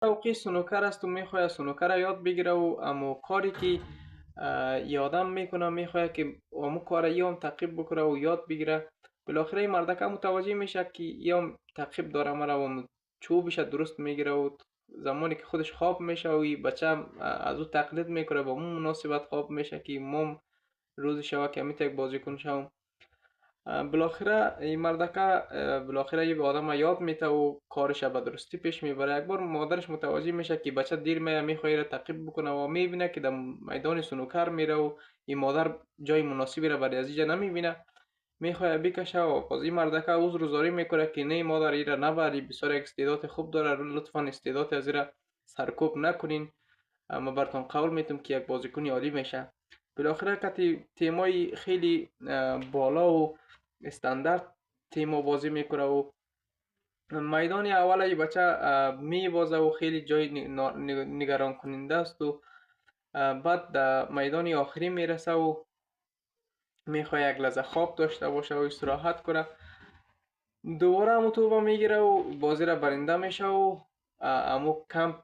شوقی سنوکر است و میخواد سنوکر را یاد بگیره و امو کاری که یه آدم میکنه میخواد که امو کار یه هم تعقیب بکنه و یاد بگیره. بالاخره این مردکه متوجه میشه که یه هم تعقیب داره مرا و چوبش درست میگیره و زمانی که خودش خواب میشه و این بچه هم از او تقلید میکنه با اون مناسبت خواب میشه که مم روز شوا که میتونه یک بازیکن شوم. بالاخره این مردکه بالاخره یه به آدم یاد میته و کارش به درستی پیش میبره. یک بار مادرش متوجه میشه که بچه دیر میخواد را تعقیب بکنه و میبینه که در میدان سنوکر میره و این مادر جای مناسبی را برای ازیجا نمیبینه، میخواد بکشه و باز این مردکه عذرگزاری میکنه که نه مادر ایره نبری، بسیار یک استعداد خوب داره، لطفا استعداد از ایره سرکوب نکنین، ما براتون قول میتم که یک بازیکن عالی میشه. بالاخره که تیمای خیلی بالا و استاندارد تیمو بازی میکنه و میدان اول ای بچه میبازه و خیلی جای نگران کننده است و بعد در میدان آخری میرسه و میخواد یک لحظه خواب داشته باشه و استراحت کنه، دوباره همو توبه میگیره و بازی را برنده میشه و امو کمپ